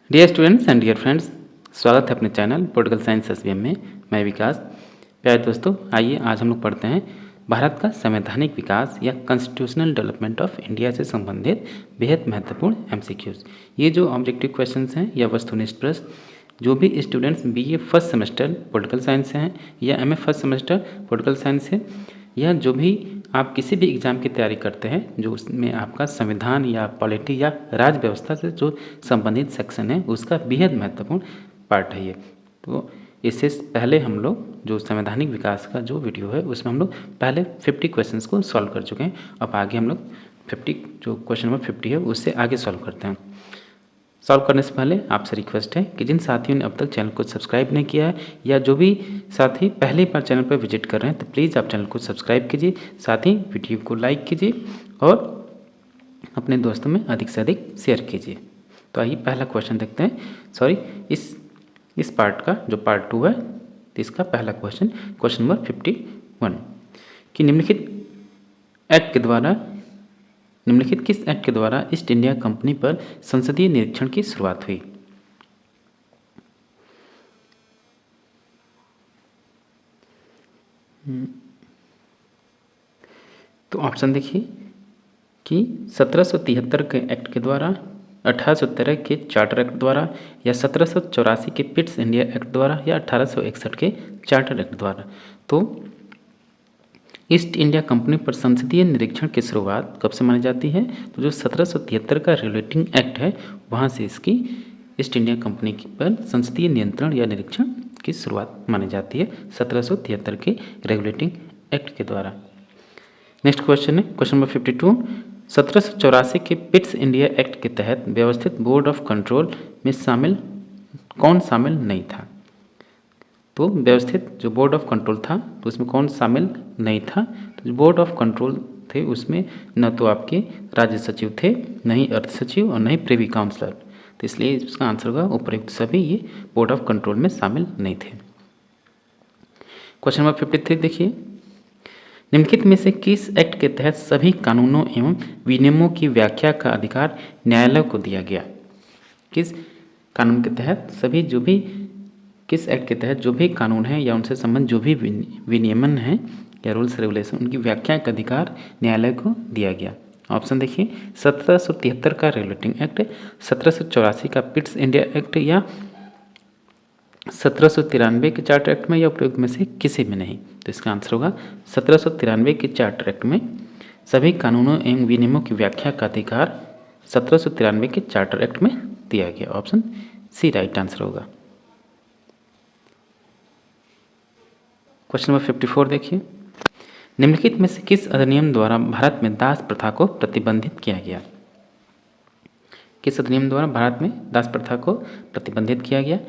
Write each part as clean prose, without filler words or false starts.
Dear students and dear friends, स्वागत है अपने चैनल पॉलिटिकल साइंस एसबीएम में। मैं विकास। प्यारे दोस्तों, आइए आज हम लोग पढ़ते हैं भारत का संवैधानिक विकास या कॉन्स्टिट्यूशनल डेवलपमेंट ऑफ इंडिया से संबंधित बेहद महत्वपूर्ण एमसीक्यूज। ये जो ऑब्जेक्टिव क्वेश्चंस हैं या वस्तुनिष्ठ प्रश्न, जो भी students BA first semester political science से हैं या MA first semester political science से, या जो भी आप किसी भी एग्ज़ाम की तैयारी करते हैं जो उसमें आपका संविधान या पॉलिटी या राज्य व्यवस्था से जो संबंधित सेक्शन है, उसका बेहद महत्वपूर्ण पार्ट है ये। तो इससे पहले हम लोग जो संवैधानिक विकास का जो वीडियो है उसमें हम लोग पहले 50 क्वेश्चंस को सॉल्व कर चुके हैं। अब आगे हम लोग 50 जो क्वेश्चन नंबर 50 है उससे आगे सॉल्व करते हैं। सॉल्व करने से पहले आपसे रिक्वेस्ट है कि जिन साथियों ने अब तक चैनल को सब्सक्राइब नहीं किया है या जो भी साथी पहली बार चैनल पर विजिट कर रहे हैं, तो प्लीज़ आप चैनल को सब्सक्राइब कीजिए, साथ ही वीडियो को लाइक कीजिए और अपने दोस्तों में अधिक से अधिक शेयर कीजिए। तो आइए पहला क्वेश्चन देखते हैं। सॉरी, इस पार्ट का जो पार्ट 2 है, तो इसका पहला क्वेश्चन नंबर 51 कि निम्नलिखित किस एक्ट के द्वारा ईस्ट इंडिया कंपनी पर संसदीय निरीक्षण की शुरुआत हुई? तो ऑप्शन देखिए कि 1773 के एक्ट के द्वारा, 1813 के चार्टर एक्ट द्वारा, या 1784 के पिट्स इंडिया एक्ट द्वारा, या 1861 के चार्टर एक्ट द्वारा। तो ईस्ट इंडिया कंपनी पर संसदीय निरीक्षण की शुरुआत कब से मानी जाती है? तो जो 1773 का रेगुलेटिंग एक्ट है, वहाँ से इसकी ईस्ट इंडिया कंपनी पर संसदीय नियंत्रण या निरीक्षण की शुरुआत मानी जाती है 1773 के रेगुलेटिंग एक्ट के द्वारा। नेक्स्ट क्वेश्चन है क्वेश्चन नंबर 52। 1784 के पिट्स इंडिया एक्ट के तहत व्यवस्थित बोर्ड ऑफ कंट्रोल में कौन शामिल नहीं था? तो व्यवस्थित जो बोर्ड ऑफ कंट्रोल था तो उसमें कौन शामिल नहीं था? तो जो बोर्ड ऑफ कंट्रोल थे उसमें न तो आपके राज्य सचिव थे, न ही अर्थ सचिव और न ही प्रिवी काउंसलर। तो इसलिए इसका आंसर होगा उपयुक्त सभी ये बोर्ड ऑफ कंट्रोल में शामिल नहीं थे। क्वेश्चन नंबर 53 देखिए, निम्नलिखित में से किस एक्ट के तहत सभी कानूनों एवं विनियमों की व्याख्या का अधिकार न्यायालय को दिया गया? किस कानून के तहत किस एक्ट के तहत जो भी कानून है या उनसे संबंधित जो भी विनियमन है या रूल्स रेगुलेशन, उनकी व्याख्या का अधिकार न्यायालय को दिया गया? ऑप्शन देखिए, 1773 का रेगुलेटिंग एक्ट, 1784 का पिट्स इंडिया एक्ट, या 1793 के चार्टर एक्ट में, या उपयुक्त में से किसी में नहीं। तो इसका आंसर होगा 1793 के चार्टर एक्ट में सभी कानूनों एवं विनियमों की व्याख्या का अधिकार 1793 के चार्टर एक्ट में दिया गया। ऑप्शन सी राइट आंसर होगा। क्वेश्चन नंबर 54 देखिए, निम्नलिखित में से किस अधिनियम द्वारा भारत में दास प्रथा को प्रतिबंधित किया गया? किस अधिनियम द्वारा भारत में दास प्रथा को प्रतिबंधित किया गया?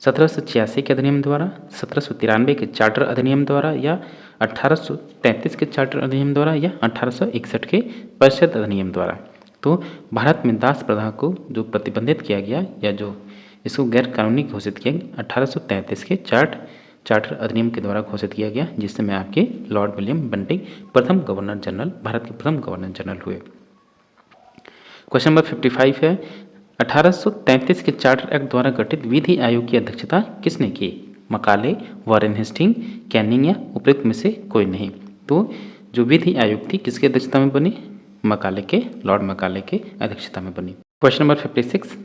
1786 के अधिनियम द्वारा, 1793 के चार्टर अधिनियम द्वारा, या 1833 के चार्टर अधिनियम द्वारा, या 1861 के परिषद अधिनियम द्वारा? तो भारत में दास प्रथा को जो प्रतिबंधित किया गया या जो इसको गैर कानूनी घोषित किया गया 1833 के चार्टर अधिनियम के द्वारा घोषित किया गया, जिस समय आपके लॉर्ड विलियम बेंटिंग प्रथम गवर्नर जनरल, भारत के प्रथम गवर्नर जनरल हुए। क्वेश्चन नंबर 55 है, 1833 के चार्टर एक्ट द्वारा गठित विधि आयोग की अध्यक्षता किसने की? मकाले, वॉरेन हेस्टिंग, कैनिंग, या उपयुक्त में से कोई नहीं? तो जो विधि आयोग थी किसकी अध्यक्षता में बनी? लॉर्ड मकाले के अध्यक्षता में बनी। क्वेश्चन नंबर 56,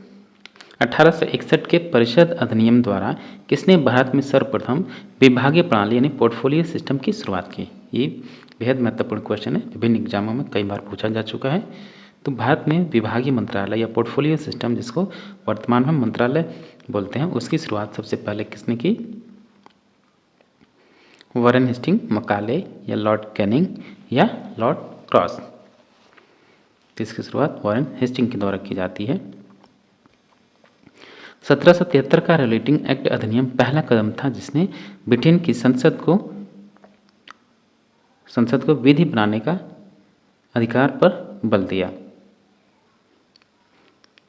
1861 के परिषद अधिनियम द्वारा किसने भारत में सर्वप्रथम विभागीय प्रणाली यानी पोर्टफोलियो सिस्टम की शुरुआत की? ये बेहद महत्वपूर्ण क्वेश्चन है, विभिन्न एग्जामों में कई बार पूछा जा चुका है। तो भारत में विभागीय मंत्रालय या पोर्टफोलियो सिस्टम, जिसको वर्तमान में मंत्रालय बोलते हैं, उसकी शुरुआत सबसे पहले किसने की? वॉरेन हेस्टिंग, मकाले, या लॉर्ड कैनिंग, या लॉर्ड क्रॉस? इसकी शुरुआत वॉरेन हेस्टिंग के द्वारा की जाती है। 1773 का रेगुलेटिंग एक्ट अधिनियम पहला कदम था जिसने ब्रिटेन की संसद को विधि बनाने का अधिकार पर बल दिया।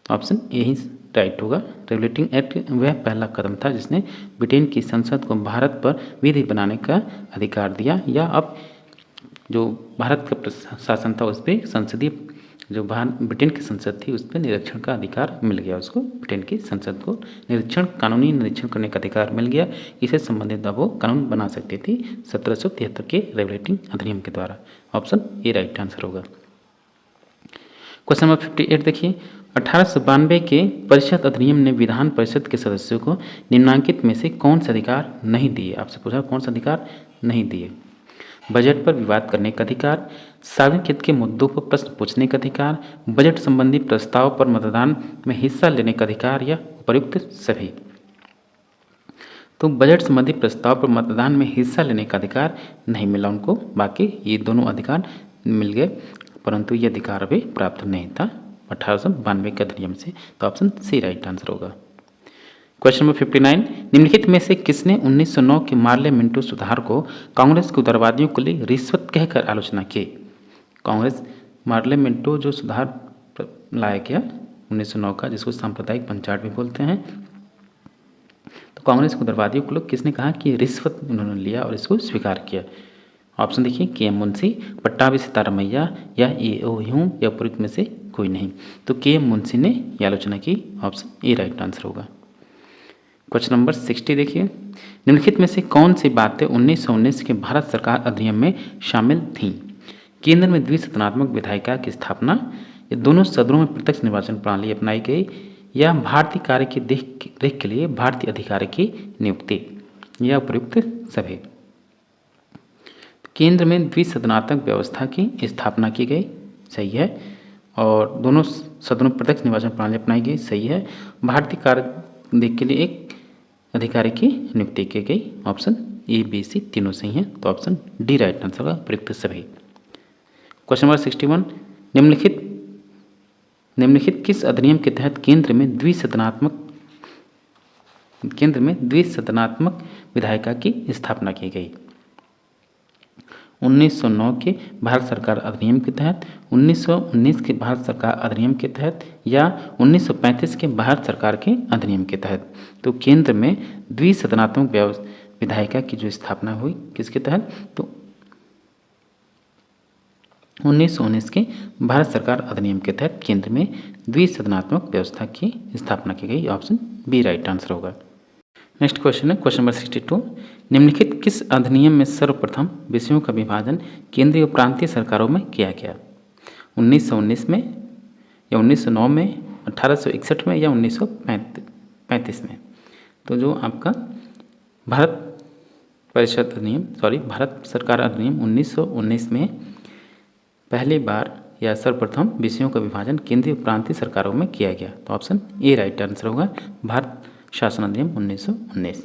ऑप्शन यही राइट होगा। रेगुलेटिंग एक्ट वह पहला कदम था जिसने ब्रिटेन की संसद को भारत पर विधि बनाने का अधिकार दिया, या अब जो भारत का शासन था उस पर संसदीय जो ब्रिटेन की संसद थी उस पर निरीक्षण का अधिकार मिल गया उसको, ब्रिटेन की संसद को कानूनी निरीक्षण करने का अधिकार मिल गया। इससे संबंधित अब वो कानून बना सकती थी 1773 के रेगुलेटिंग अधिनियम के द्वारा। ऑप्शन ए राइट आंसर होगा। क्वेश्चन नंबर 58 देखिए, 1892 के परिषद अधिनियम ने विधान परिषद के सदस्यों को निम्नलिखित में से कौन से अधिकार नहीं दिए? आपसे पूछा कौन सा अधिकार नहीं दिए? बजट पर विवाद करने का अधिकार, सार्वजनिक हित के मुद्दों पर प्रश्न पूछने का अधिकार, बजट संबंधी प्रस्ताव पर मतदान में हिस्सा लेने का अधिकार या उपयुक्त सभी। तो बजट संबंधी प्रस्ताव पर मतदान में हिस्सा लेने का अधिकार नहीं मिला उनको, बाकी ये दोनों अधिकार मिल गए, परंतु ये अधिकार अभी प्राप्त नहीं था 1892 के अधिनियम से। तो ऑप्शन सी राइट आंसर होगा। क्वेश्चन नंबर 59, निम्नलिखित में से किसने 1909 के मार्ले मिंटो सुधार को कांग्रेस के उदारवादियों के लिए रिश्वत कहकर आलोचना की? कांग्रेस मार्ले मिंटो जो सुधार लाया गया 1909 का, जिसको सांप्रदायिक पंचायत भी बोलते हैं, तो कांग्रेस के उदारवादियों को लोग किसने कहा कि रिश्वत उन्होंने लिया और इसको स्वीकार किया? ऑप्शन देखिए, के एम मुंशी, पट्टाभी सीतारामैया या ए ओ ह्यूम या उपयुक्त में से कोई नहीं। तो के एम मुंशी ने यह आलोचना की। ऑप्शन ए राइट आंसर होगा। क्वेश्चन नंबर 60 देखिए, निम्नलिखित में से कौन सी बातें 1919 के भारत सरकार अधिनियम में शामिल थीं? केंद्र में द्विसदनात्मक विधायिका की स्थापना, या दोनों सदनों में प्रत्यक्ष निर्वाचन प्रणाली अपनाई गई, या भारतीय कार्य की देख रेख के लिए भारतीय अधिकारी की नियुक्ति, या उपयुक्त सभी। केंद्र में द्विसदनात्मक व्यवस्था की स्थापना की गई, सही है, और दोनों सदनों में प्रत्यक्ष निर्वाचन प्रणाली अपनाई गई, सही है। भारतीय कार्य देख के लिए एक अधिकारी की नियुक्ति की गई। ऑप्शन ए बी सी तीनों सही हैं, तो ऑप्शन डी राइट आंसर होगा, प्रयुक्त सभी। क्वेश्चन नंबर 61, निम्नलिखित किस अधिनियम के तहत केंद्र में द्विसदनात्मक विधायिका की स्थापना की गई? 1909 के भारत सरकार अधिनियम के तहत, 1919 के भारत सरकार अधिनियम के तहत, या 1935 के भारत सरकार के अधिनियम के तहत? तो केंद्र में द्विसदनात्मक विधायिका की जो स्थापना हुई किसके तहत? तो 1919 के भारत सरकार अधिनियम के तहत केंद्र में द्विसदनात्मक व्यवस्था की स्थापना की गई। ऑप्शन बी राइट आंसर होगा। नेक्स्ट क्वेश्चन है क्वेश्चन नंबर 62, निम्नलिखित किस अधिनियम में सर्वप्रथम विषयों का विभाजन केंद्रीय और प्रांतीय सरकारों में किया गया? 1919 में, या 1909 में, 1861 में, या 1935 में? तो जो आपका भारत सरकार अधिनियम 1919 में पहली बार या सर्वप्रथम विषयों का विभाजन केंद्रीय और प्रांतीय सरकारों में किया गया। तो ऑप्शन ए राइट आंसर होगा, भारत शासन अधिनियम 1919।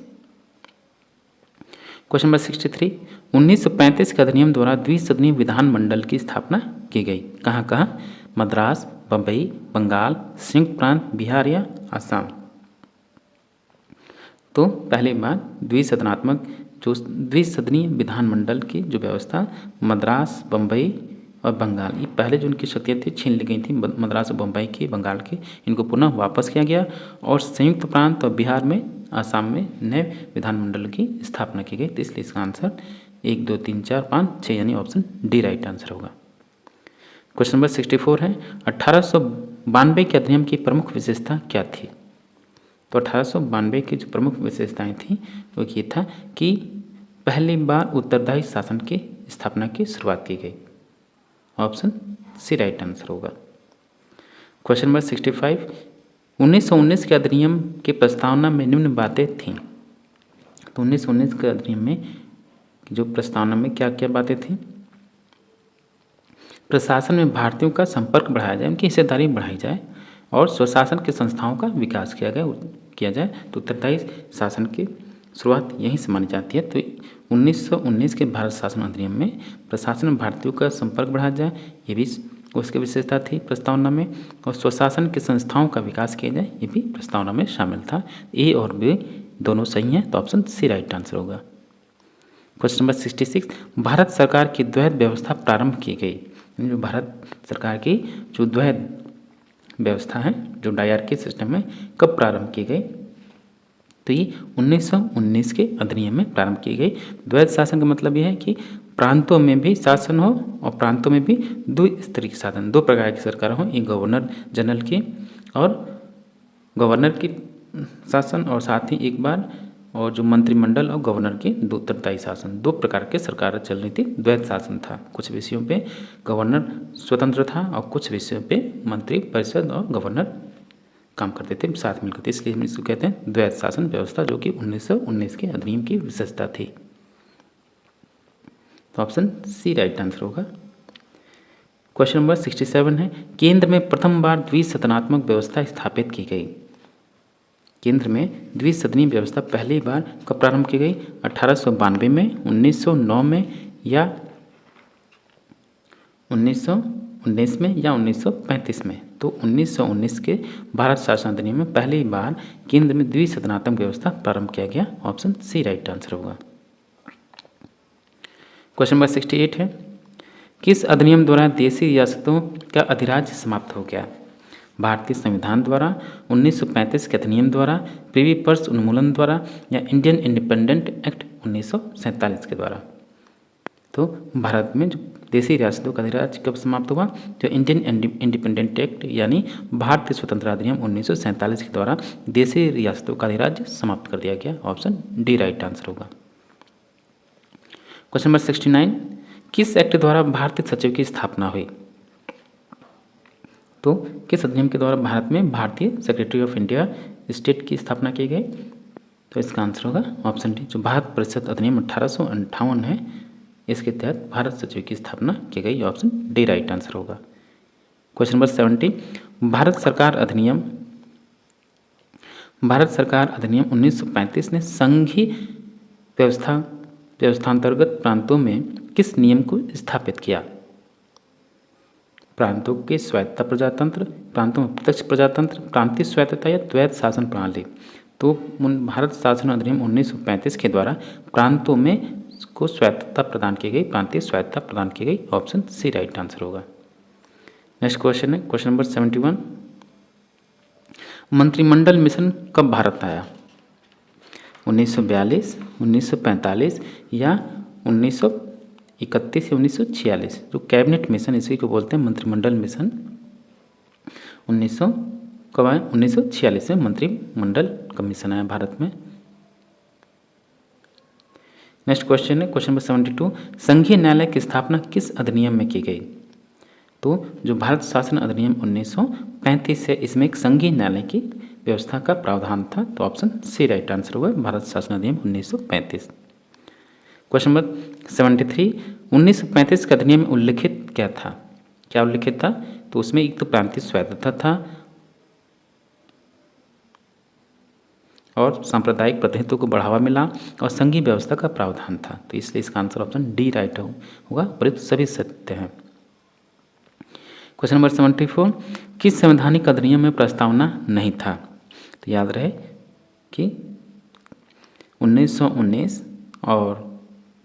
क्वेश्चन नंबर 63, 1935 के अधिनियम द्वारा द्विसदनीय विधानमंडल की स्थापना की गई। कहाँ कहाँ? मद्रास, बम्बई, बंगाल, संयुक्त प्रांत, बिहार या आसाम? तो पहली बार द्विसदनीय विधानमंडल की जो व्यवस्था मद्रास, बम्बई और बंगाल, ये पहले जो उनकी शक्तियाँ थी छीन ली गई थी, मद्रास और बम्बई की, बंगाल की, इनको पुनः वापस किया गया, और संयुक्त प्रांत और बिहार में, आसाम में नए विधानमंडल की स्थापना की गई। तो इसलिए इसका आंसर 1 2 3 4 5 6 यानी ऑप्शन डी राइट आंसर होगा। क्वेश्चन नंबर 64 है, 1892 के अधिनियम की प्रमुख विशेषता क्या थी? तो 1892 की जो प्रमुख विशेषताएं थी वो ये था कि पहली बार उत्तरदायी शासन की स्थापना की शुरुआत की गई। ऑप्शन सी राइट आंसर होगा। क्वेश्चन नंबर 65, 1919 के अधिनियम के प्रस्तावना में निम्न बातें थीं। तो 1919 के अधिनियम में जो प्रस्तावना में क्या क्या बातें थीं? प्रशासन में भारतीयों का संपर्क बढ़ाया जाए, उनकी हिस्सेदारी बढ़ाई जाए, और स्वशासन के संस्थाओं का विकास किया जाए। तो उत्तरदायी शासन की शुरुआत यहीं से मानी जाती है। तो 1919 के भारत शासन अधिनियम में प्रशासन में भारतीयों का संपर्क बढ़ाया जाए, ये भी उसकी विशेषता थी प्रस्तावना में, और स्वशासन के संस्थाओं का विकास किया जाए, ये भी प्रस्तावना में शामिल था। ए और बी दोनों सही हैं, तो ऑप्शन सी राइट आंसर होगा। क्वेश्चन नंबर 66, भारत सरकार की द्वैध व्यवस्था प्रारंभ की गई। जो भारत सरकार की जो द्वैध व्यवस्था है, जो डायरकी सिस्टम है, कब प्रारंभ की गई? तो ये 1919 के अधिनियम में प्रारंभ की गई। द्वैध शासन का मतलब यह है कि प्रांतों में भी शासन हो और प्रांतों में भी द्विस्तरीय शासन, दो प्रकार की सरकार हो, एक गवर्नर जनरल की और गवर्नर की शासन और साथ ही एक बार और जो मंत्रिमंडल और गवर्नर की दो उत्तरदायी शासन, दो प्रकार के सरकार चल रही थी। द्वैत शासन था, कुछ विषयों पे गवर्नर स्वतंत्र था और कुछ विषयों पे मंत्री परिषद और गवर्नर काम करते थे साथ मिलकर, इसलिए हम इसको कहते हैं द्वैत शासन व्यवस्था, जो कि 1919 के अधिनियम की विशेषता थी। तो ऑप्शन सी राइट आंसर होगा। क्वेश्चन नंबर 67 है, केंद्र में प्रथम बार द्विसदनात्मक व्यवस्था स्थापित की गई। केंद्र में द्विसदनीय व्यवस्था पहली बार कब प्रारंभ की गई? 1892 में, 1909 में या 1919 में या 1935 में? तो 1919 के भारत शासन अधिनियम में पहली बार केंद्र में द्विसदनात्मक व्यवस्था प्रारंभ किया गया। ऑप्शन सी राइट आंसर होगा। क्वेश्चन नंबर 68 है, किस अधिनियम द्वारा देशी रियासतों का अधिराज्य समाप्त हो गया? भारतीय संविधान द्वारा, 1935 के अधिनियम द्वारा, प्रिवी पर्स उन्मूलन द्वारा या इंडियन इंडिपेंडेंट एक्ट 1947 के द्वारा? तो भारत में जो देशी रियासतों का अधिराज्य कब समाप्त हुआ? जो इंडियन इंडिपेंडेंट एक्ट यानी भारतीय स्वतंत्रता अधिनियम 1947 के द्वारा देशी रियासतों का अधिराज्य समाप्त कर दिया गया। ऑप्शन डी राइट आंसर होगा। क्वेश्चन नंबर 69, किस एक्ट द्वारा भारतीय सचिव की स्थापना हुई? तो किस अधिनियम के द्वारा भारत में भारतीय सेक्रेटरी ऑफ इंडिया स्टेट की स्थापना की गई? तो इसका आंसर होगा ऑप्शन डी, जो भारत परिषद अधिनियम 1858 है, इसके तहत भारत सचिव की स्थापना की गई। ऑप्शन डी राइट आंसर होगा। क्वेश्चन नंबर 70, भारत सरकार अधिनियम 1935 ने संघीय व्यवस्थांतर्गत प्रांतों में किस नियम को स्थापित किया? प्रांतों के स्वायत्ता प्रजातंत्र, प्रांतों में प्रत्यक्ष प्रजातंत्र, प्रांतीय स्वायत्तता या द्वैत शासन प्रणाली? तो भारत शासन अधिनियम 1935 के द्वारा प्रांतों में को स्वायत्तता प्रदान की गई, प्रांतीय स्वायत्तता प्रदान की गई। ऑप्शन सी राइट आंसर होगा। नेक्स्ट क्वेश्चन है क्वेश्चन नंबर 71, मंत्रिमंडल मिशन कब भारत आया? 1942, 1945 या 1931 या 1946? जो कैबिनेट मिशन इसी को बोलते हैं मंत्रिमंडल मिशन। 1946 में मंत्रिमंडल का मिशन आया भारत में। नेक्स्ट क्वेश्चन है क्वेश्चन नंबर 72, संघीय न्यायालय की स्थापना किस अधिनियम में की गई? तो जो भारत शासन अधिनियम 1935 है, इसमें एक संघीय न्यायालय की व्यवस्था का प्रावधान था। तो ऑप्शन सी राइट आंसर होगा, भारत शासन अधिनियम 1935। क्वेश्चन नंबर 73, 1935 के अधिनियम में उल्लिखित क्या था? क्या उल्लिखित था? तो उसमें एक तो प्रांतीय स्वायत्तता था और सांप्रदायिक प्रतिनिधित्व को बढ़ावा मिला और संघीय व्यवस्था का प्रावधान था। तो इसलिए इसका आंसर ऑप्शन डी राइट होगा, उपरोक्त सभी सत्य हैं। क्वेश्चन नंबर 74, किस संवैधानिक अधिनियम में प्रस्तावना नहीं था? तो याद रहे कि 1919 और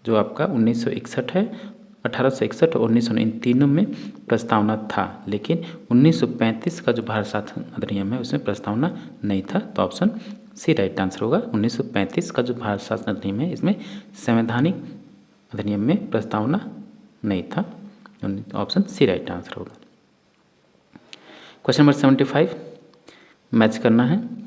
जो आपका 1961 है, 1861 और 1909 इन तीनों में प्रस्तावना था, लेकिन 1935 का जो भारत शासन अधिनियम है उसमें प्रस्तावना नहीं था। तो ऑप्शन सी राइट आंसर होगा। 1935 का जो भारत शासन अधिनियम है इसमें संवैधानिक अधिनियम में प्रस्तावना नहीं था। ऑप्शन सी राइट आंसर होगा। क्वेश्चन नंबर 75 मैच करना है।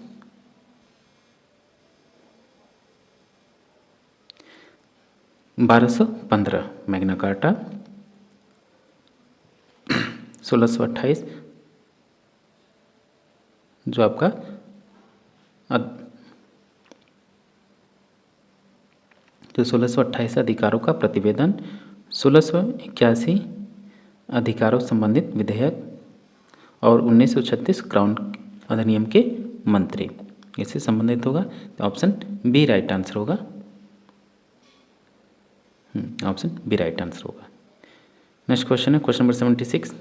(1215) मैग्ना कार्टा, 1628 जो आपका जो 1628 अधिकारों का प्रतिवेदन, 1681 अधिकारों संबंधित विधेयक और 1936 क्राउन अधिनियम के मंत्री, इससे संबंधित होगा। तो ऑप्शन बी राइट आंसर होगा। ऑप्शन बी राइट आंसर होगा। नेक्स्ट क्वेश्चन है क्वेश्चन नंबर 76,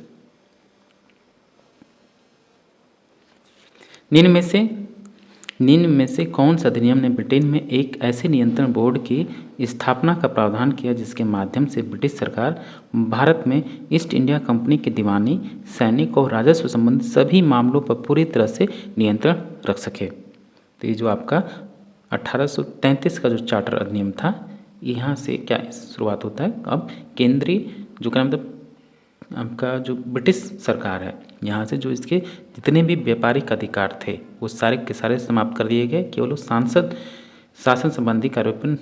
निम्न में से कौन सा अधिनियम ने ब्रिटेन में एक ऐसे नियंत्रण बोर्ड की स्थापना का प्रावधान किया जिसके माध्यम से ब्रिटिश सरकार भारत में ईस्ट इंडिया कंपनी की दीवानी, सैनिक और राजस्व संबंधित सभी मामलों पर पूरी तरह से नियंत्रण रख सके? तो ये जो आपका 1833 का जो चार्टर अधिनियम था, यहाँ से क्या शुरुआत होता है, अब केंद्रीय जो क्या मतलब आपका जो ब्रिटिश सरकार है, यहाँ से जो इसके जितने भी व्यापारिक अधिकार थे वो सारे के सारे समाप्त कर दिए गए। केवल वो सांसद शासन संबंधी कार्यों पर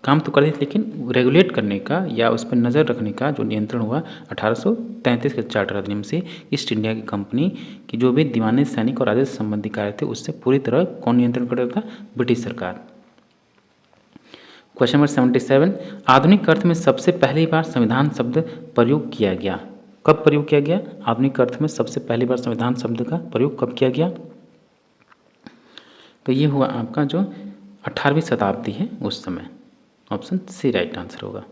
काम तो कर दिए, लेकिन रेगुलेट करने का या उस पर नज़र रखने का जो नियंत्रण हुआ 1833 के चार्टर अधिनियम से ईस्ट इंडिया की कंपनी की जो भी दीवाने सैनिक और राजस्व संबंधी कार्य थे उससे पूरी तरह कौन नियंत्रण कर रहा था, ब्रिटिश सरकार। क्वेश्चन नंबर 77, आधुनिक अर्थ में सबसे पहली बार संविधान शब्द प्रयोग किया गया, कब प्रयोग किया गया? आधुनिक अर्थ में सबसे पहली बार संविधान शब्द का प्रयोग कब किया गया? तो ये हुआ आपका जो 18वीं शताब्दी है उस समय। ऑप्शन सी राइट आंसर होगा।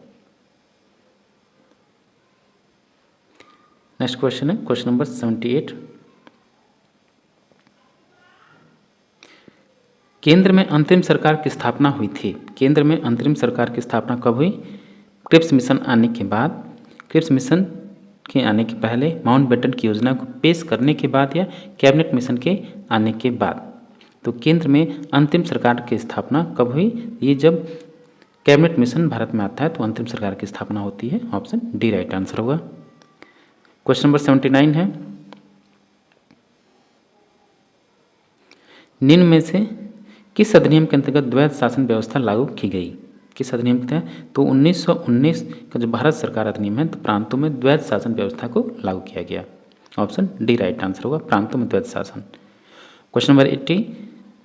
नेक्स्ट क्वेश्चन है क्वेश्चन नंबर 78, केंद्र में अंतरिम सरकार की स्थापना हुई थी। केंद्र में अंतरिम सरकार की स्थापना कब हुई? क्रिप्स मिशन आने के बाद, क्रिप्स मिशन के आने के पहले, माउंटबेटन की योजना को पेश करने के बाद या कैबिनेट मिशन के आने के बाद। तो केंद्र में अंतिम सरकार की स्थापना कब हुई? ये जब कैबिनेट मिशन भारत में आता है तो अंतिम सरकार की स्थापना होती है। ऑप्शन डी राइट आंसर होगा। क्वेश्चन नंबर 79 है, निम्न में से किस अधिनियम के अंतर्गत द्वैध शासन व्यवस्था लागू की गई? किस अधिनियम के तहत? तो 1919 का जो भारत सरकार अधिनियम है तो प्रांतों में द्वैध शासन व्यवस्था को लागू किया गया। ऑप्शन डी राइट आंसर होगा, प्रांतों में द्वैध शासन। क्वेश्चन नंबर 80,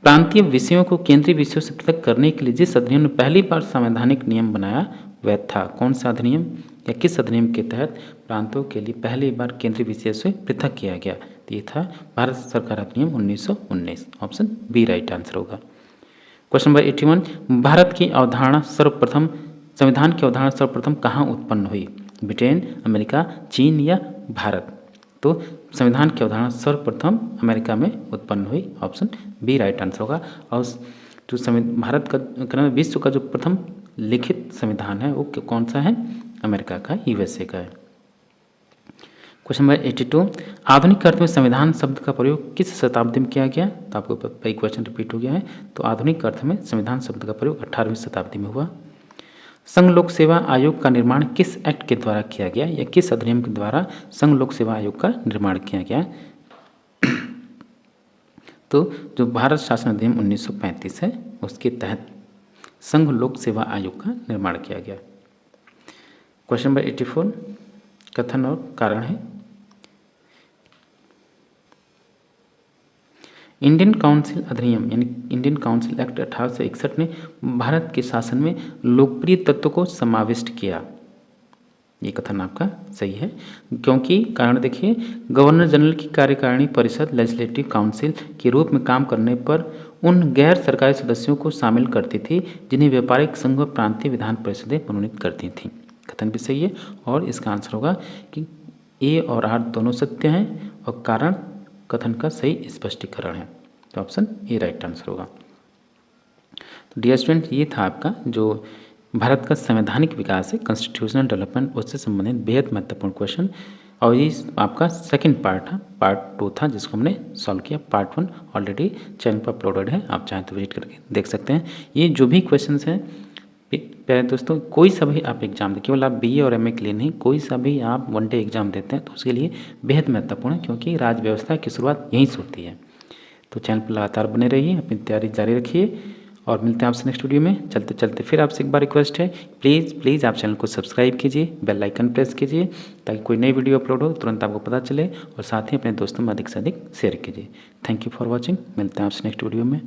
प्रांतीय विषयों को केंद्रीय विषयों से पृथक करने के लिए जिस अधिनियम ने पहली बार संवैधानिक नियम बनाया वह था कौन सा अधिनियम, या किस अधिनियम के तहत प्रांतों के लिए पहली बार केंद्रीय विषय से पृथक किया गया? तो ये था भारत सरकार अधिनियम 1919। ऑप्शन बी राइट आंसर होगा। क्वेश्चन नंबर 81, भारत की अवधारणा सर्वप्रथम, संविधान की अवधारणा सर्वप्रथम कहाँ उत्पन्न हुई? ब्रिटेन, अमेरिका, चीन या भारत? तो संविधान की अवधारणा सर्वप्रथम अमेरिका में उत्पन्न हुई। ऑप्शन बी राइट आंसर होगा। और जो भारत का विश्व का जो प्रथम लिखित संविधान है वो कौन सा है? अमेरिका का, यूएसए का है। क्वेश्चन नंबर 82, आधुनिक अर्थ में संविधान शब्द का प्रयोग किस शताब्दी में किया गया? तो आपको कई क्वेश्चन रिपीट हो गया है। तो आधुनिक अर्थ में संविधान शब्द का प्रयोग 18वीं शताब्दी में हुआ। संघ लोक सेवा आयोग का निर्माण किस एक्ट के द्वारा किया गया, या किस अधिनियम के द्वारा संघ लोक सेवा आयोग का निर्माण किया गया? तो जो भारत शासन अधिनियम 1935 है उसके तहत संघ लोक सेवा आयोग का निर्माण किया गया। क्वेश्चन नंबर 84, कथन और कारण है, इंडियन काउंसिल अधिनियम यानी इंडियन काउंसिल एक्ट 1861 ने भारत के शासन में लोकप्रिय तत्व को समाविष्ट किया। ये कथन आपका सही है, क्योंकि कारण देखिए, गवर्नर जनरल की कार्यकारिणी परिषद लेजिस्लेटिव काउंसिल के रूप में काम करने पर उन गैर सरकारी सदस्यों को शामिल करती थी जिन्हें व्यापारिक संघ व प्रांतीय विधान परिषदें मनोनीत करती थीं। कथन भी सही है और इसका आंसर होगा कि ए और आर दोनों सत्य हैं और कारण कथन का सही स्पष्टीकरण है। तो ऑप्शन ए राइट आंसर होगा। तो डियर स्टूडेंट, ये था आपका जो भारत का संवैधानिक विकास है, कॉन्स्टिट्यूशनल डेवलपमेंट, उससे संबंधित बेहद महत्वपूर्ण क्वेश्चन। और ये आपका सेकंड पार्ट था, पार्ट 2 था जिसको हमने सॉल्व किया। पार्ट 1 ऑलरेडी चैनल पर अपलोडेड है, आप चाहें तो विजिट करके देख सकते हैं। ये जो भी क्वेश्चन हैं प्यारे दोस्तों, कोई सा भी आप एग्जाम दें, केवल आप बीए और एमए के लिए नहीं, कोई सा भी आप वनडे एग्जाम देते हैं तो उसके लिए बेहद महत्वपूर्ण है, क्योंकि राज व्यवस्था की शुरुआत यहीं से होती है। तो चैनल पर लगातार बने रहिए, अपनी तैयारी जारी रखिए और मिलते हैं आपसे नेक्स्ट वीडियो में। चलते चलते फिर आपसे एक बार रिक्वेस्ट है, प्लीज़ आप चैनल को सब्सक्राइब कीजिए, बेल आइकन प्रेस कीजिए ताकि कोई नई वीडियो अपलोड हो तुरंत आपको पता चले, और साथ ही अपने दोस्तों में अधिक से अधिक शेयर कीजिए। Thank you for watching. मिलते हैं आपसे नेक्स्ट वीडियो में।